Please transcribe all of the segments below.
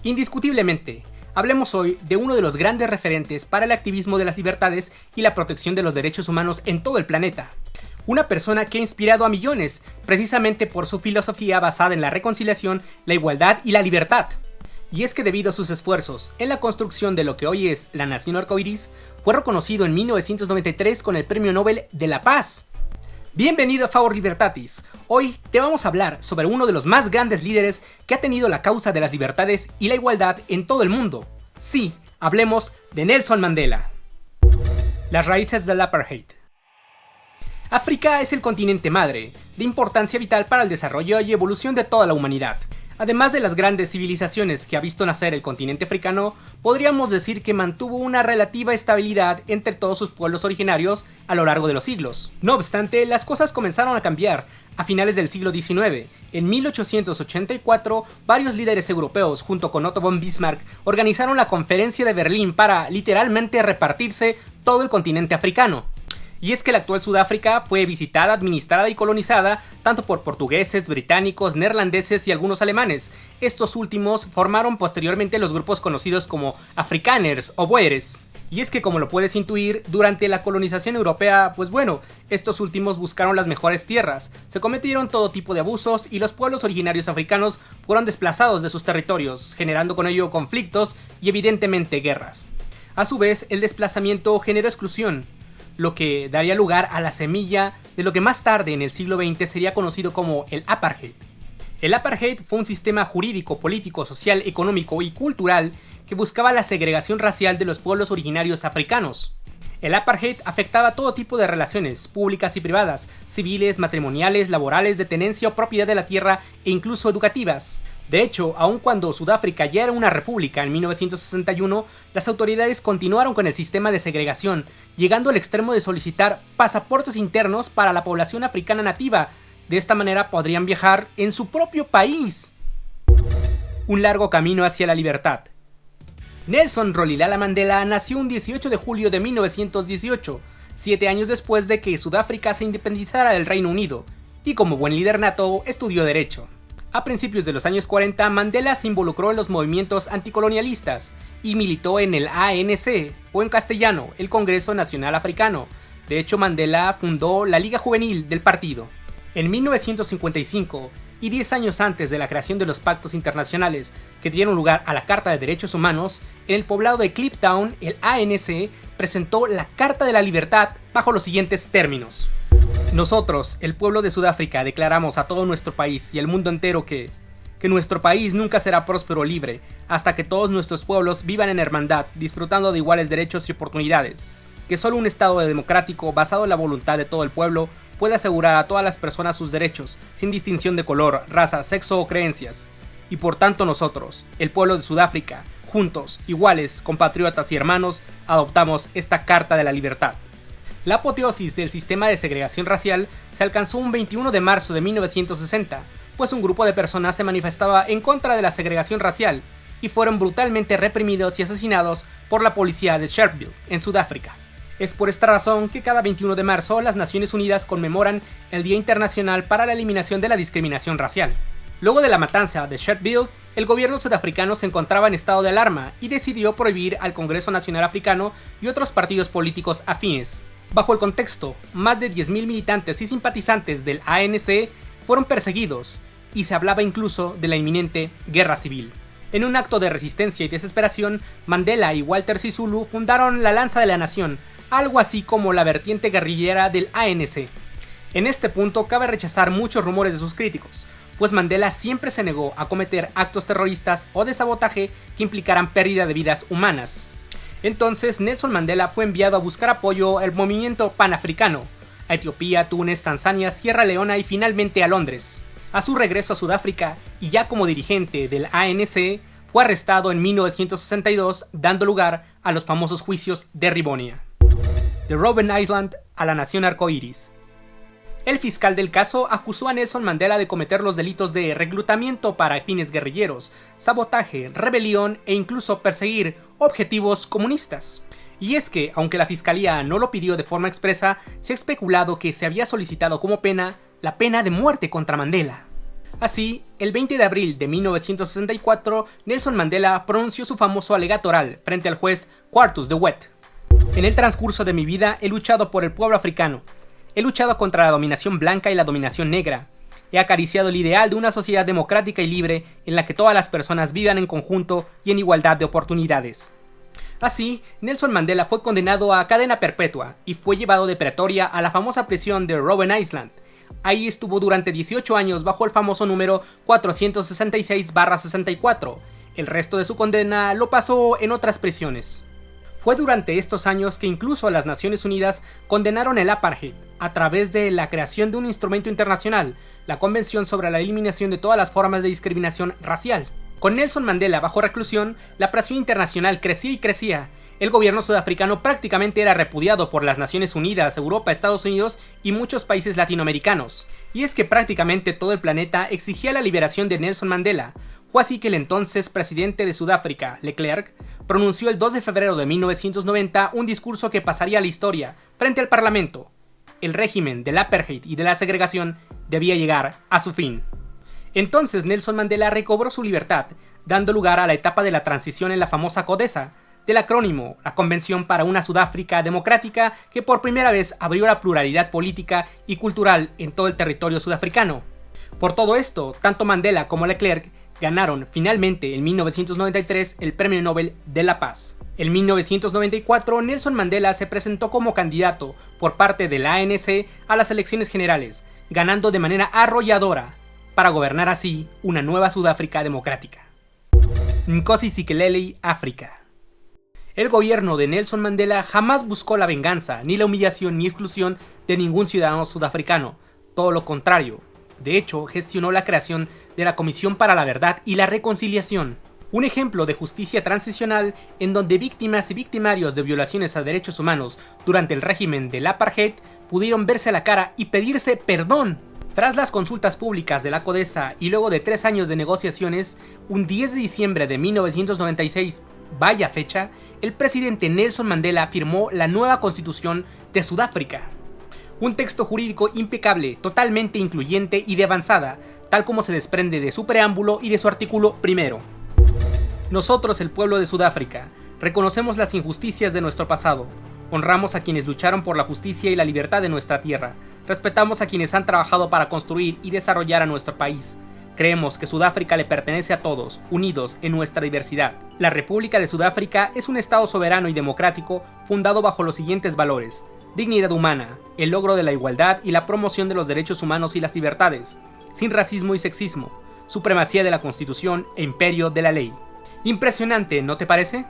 Indiscutiblemente, hablemos hoy de uno de los grandes referentes para el activismo de las libertades y la protección de los derechos humanos en todo el planeta. Una persona que ha inspirado a millones, precisamente por su filosofía basada en la reconciliación, la igualdad y la libertad. Y es que debido a sus esfuerzos en la construcción de lo que hoy es la Nación Arcoiris, fue reconocido en 1993 con el Premio Nobel de la Paz. Bienvenido a Favor Libertatis. Hoy te vamos a hablar sobre uno de los más grandes líderes que ha tenido la causa de las libertades y la igualdad en todo el mundo. Sí, hablemos de Nelson Mandela. Las raíces del Apartheid. África es el continente madre, de importancia vital para el desarrollo y evolución de toda la humanidad. Además de las grandes civilizaciones que ha visto nacer el continente africano, podríamos decir que mantuvo una relativa estabilidad entre todos sus pueblos originarios a lo largo de los siglos. No obstante, las cosas comenzaron a cambiar a finales del siglo XIX. En 1884, varios líderes europeos, junto con Otto von Bismarck, organizaron la Conferencia de Berlín para, literalmente, repartirse todo el continente africano. Y es que la actual Sudáfrica fue visitada, administrada y colonizada tanto por portugueses, británicos, neerlandeses y algunos alemanes. Estos últimos formaron posteriormente los grupos conocidos como Afrikaners o Boeres. Y es que, como lo puedes intuir, durante la colonización europea, estos últimos buscaron las mejores tierras, se cometieron todo tipo de abusos y los pueblos originarios africanos fueron desplazados de sus territorios, generando con ello conflictos y evidentemente guerras. A su vez, el desplazamiento generó exclusión, lo que daría lugar a la semilla de lo que más tarde en el siglo XX sería conocido como el Apartheid. El Apartheid fue un sistema jurídico, político, social, económico y cultural que buscaba la segregación racial de los pueblos originarios africanos. El Apartheid afectaba todo tipo de relaciones, públicas y privadas, civiles, matrimoniales, laborales, de tenencia o propiedad de la tierra e incluso educativas. De hecho, aun cuando Sudáfrica ya era una república en 1961, las autoridades continuaron con el sistema de segregación, llegando al extremo de solicitar pasaportes internos para la población africana nativa. De esta manera podrían viajar en su propio país. Un largo camino hacia la libertad. Nelson Rolihlahla Mandela nació un 18 de julio de 1918, 7 años después de que Sudáfrica se independizara del Reino Unido, y como buen líder nato, estudió Derecho. A principios de los años 40, Mandela se involucró en los movimientos anticolonialistas y militó en el ANC, o en castellano, el Congreso Nacional Africano. De hecho, Mandela fundó la Liga Juvenil del partido. En 1955, y 10 años antes de la creación de los pactos internacionales que dieron lugar a la Carta de Derechos Humanos, en el poblado de Kliptown, el ANC presentó la Carta de la Libertad bajo los siguientes términos. Nosotros, el pueblo de Sudáfrica, declaramos a todo nuestro país y al mundo entero que nuestro país nunca será próspero o libre hasta que todos nuestros pueblos vivan en hermandad, disfrutando de iguales derechos y oportunidades, que solo un estado democrático basado en la voluntad de todo el pueblo puede asegurar a todas las personas sus derechos, sin distinción de color, raza, sexo o creencias. Y por tanto nosotros, el pueblo de Sudáfrica, juntos, iguales, compatriotas y hermanos, adoptamos esta Carta de la Libertad. La apoteosis del sistema de segregación racial se alcanzó un 21 de marzo de 1960, pues un grupo de personas se manifestaba en contra de la segregación racial y fueron brutalmente reprimidos y asesinados por la policía de Sharpeville, en Sudáfrica. Es por esta razón que cada 21 de marzo las Naciones Unidas conmemoran el Día Internacional para la Eliminación de la Discriminación Racial. Luego de la matanza de Sharpeville, el gobierno sudafricano se encontraba en estado de alarma y decidió prohibir al Congreso Nacional Africano y otros partidos políticos afines. Bajo el contexto, más de 10.000 militantes y simpatizantes del ANC fueron perseguidos, y se hablaba incluso de la inminente guerra civil. En un acto de resistencia y desesperación, Mandela y Walter Sisulu fundaron la Lanza de la Nación, algo así como la vertiente guerrillera del ANC. En este punto cabe rechazar muchos rumores de sus críticos, pues Mandela siempre se negó a cometer actos terroristas o de sabotaje que implicaran pérdida de vidas humanas. Entonces Nelson Mandela fue enviado a buscar apoyo al movimiento panafricano, a Etiopía, Túnez, Tanzania, Sierra Leona y finalmente a Londres. A su regreso a Sudáfrica, y ya como dirigente del ANC, fue arrestado en 1962, dando lugar a los famosos juicios de Rivonia. De Robben Island a la Nación Arcoiris. El fiscal del caso acusó a Nelson Mandela de cometer los delitos de reclutamiento para fines guerrilleros, sabotaje, rebelión e incluso perseguir objetivos comunistas. Y es que, aunque la fiscalía no lo pidió de forma expresa, se ha especulado que se había solicitado como pena la pena de muerte contra Mandela. Así, el 20 de abril de 1964, Nelson Mandela pronunció su famoso alegato oral frente al juez Quartus de Wet. En el transcurso de mi vida he luchado por el pueblo africano, he luchado contra la dominación blanca y la dominación negra, he acariciado el ideal de una sociedad democrática y libre en la que todas las personas vivan en conjunto y en igualdad de oportunidades. Así, Nelson Mandela fue condenado a cadena perpetua y fue llevado de Pretoria a la famosa prisión de Robben Island. Ahí estuvo durante 18 años bajo el famoso número 466/64. El resto de su condena lo pasó en otras prisiones. Fue durante estos años que incluso las Naciones Unidas condenaron el apartheid a través de la creación de un instrumento internacional, la Convención sobre la Eliminación de todas las formas de discriminación racial. Con Nelson Mandela bajo reclusión, la presión internacional crecía y crecía. El gobierno sudafricano prácticamente era repudiado por las Naciones Unidas, Europa, Estados Unidos y muchos países latinoamericanos. Y es que prácticamente todo el planeta exigía la liberación de Nelson Mandela. Fue así que el entonces presidente de Sudáfrica, de Klerk, pronunció el 2 de febrero de 1990 un discurso que pasaría a la historia frente al Parlamento. El régimen del apartheid y de la segregación debía llegar a su fin. Entonces Nelson Mandela recobró su libertad, dando lugar a la etapa de la transición en la famosa CODESA, del acrónimo, la Convención para una Sudáfrica Democrática, que por primera vez abrió la pluralidad política y cultural en todo el territorio sudafricano. Por todo esto, tanto Mandela como Klerk ganaron finalmente en 1993 el Premio Nobel de la Paz. En 1994, Nelson Mandela se presentó como candidato por parte del ANC a las elecciones generales, ganando de manera arrolladora, para gobernar así una nueva Sudáfrica democrática. Nkosi Sikelel', África. El gobierno de Nelson Mandela jamás buscó la venganza, ni la humillación ni exclusión de ningún ciudadano sudafricano, todo lo contrario. De hecho, gestionó la creación de la Comisión para la Verdad y la Reconciliación, un ejemplo de justicia transicional en donde víctimas y victimarios de violaciones a derechos humanos durante el régimen del apartheid pudieron verse a la cara y pedirse perdón. Tras las consultas públicas de la CODESA y luego de 3 años de negociaciones, un 10 de diciembre de 1996, vaya fecha, el presidente Nelson Mandela firmó la nueva Constitución de Sudáfrica. Un texto jurídico impecable, totalmente incluyente y de avanzada, tal como se desprende de su preámbulo y de su artículo primero. Nosotros, el pueblo de Sudáfrica, reconocemos las injusticias de nuestro pasado, honramos a quienes lucharon por la justicia y la libertad de nuestra tierra, respetamos a quienes han trabajado para construir y desarrollar a nuestro país. Creemos que Sudáfrica le pertenece a todos, unidos en nuestra diversidad. La República de Sudáfrica es un estado soberano y democrático fundado bajo los siguientes valores: dignidad humana, el logro de la igualdad y la promoción de los derechos humanos y las libertades, sin racismo y sexismo, supremacía de la Constitución e imperio de la ley. Impresionante, ¿no te parece?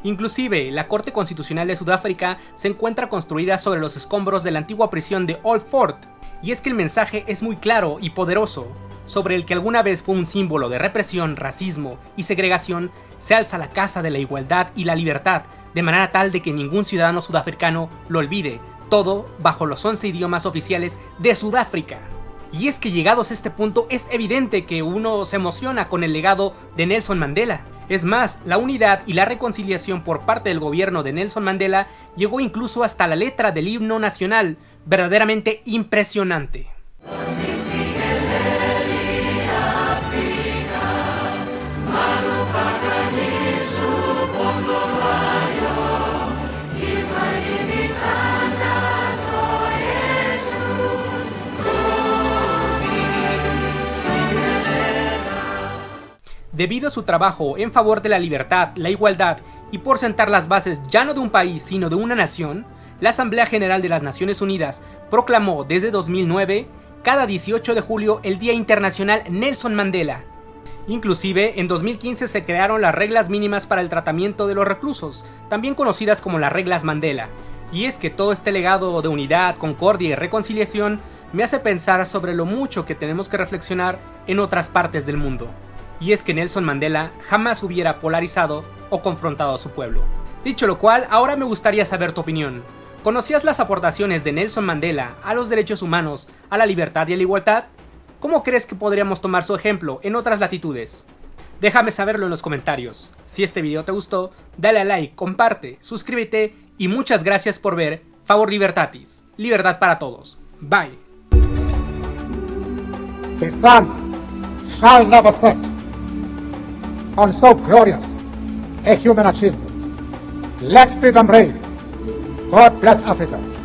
Inclusive, la Corte Constitucional de Sudáfrica se encuentra construida sobre los escombros de la antigua prisión de Old Fort, y es que el mensaje es muy claro y poderoso. Sobre el que alguna vez fue un símbolo de represión, racismo y segregación, se alza la casa de la igualdad y la libertad, de manera tal de que ningún ciudadano sudafricano lo olvide, todo bajo los 11 idiomas oficiales de Sudáfrica. Y es que llegados a este punto es evidente que uno se emociona con el legado de Nelson Mandela. Es más, la unidad y la reconciliación por parte del gobierno de Nelson Mandela llegó incluso hasta la letra del himno nacional, verdaderamente impresionante. Debido a su trabajo en favor de la libertad, la igualdad y por sentar las bases ya no de un país sino de una nación, la Asamblea General de las Naciones Unidas proclamó desde 2009 cada 18 de julio el Día Internacional Nelson Mandela. Inclusive en 2015 se crearon las reglas mínimas para el tratamiento de los reclusos, también conocidas como las reglas Mandela. Y es que todo este legado de unidad, concordia y reconciliación me hace pensar sobre lo mucho que tenemos que reflexionar en otras partes del mundo. Y es que Nelson Mandela jamás hubiera polarizado o confrontado a su pueblo. Dicho lo cual, ahora me gustaría saber tu opinión. ¿Conocías las aportaciones de Nelson Mandela a los derechos humanos, a la libertad y a la igualdad? ¿Cómo crees que podríamos tomar su ejemplo en otras latitudes? Déjame saberlo en los comentarios. Si este video te gustó, dale a like, comparte, suscríbete y muchas gracias por ver Favor Libertatis. Libertad para todos. Bye. The sun shall never set on so glorious a human achievement. Let freedom reign. God bless Africa.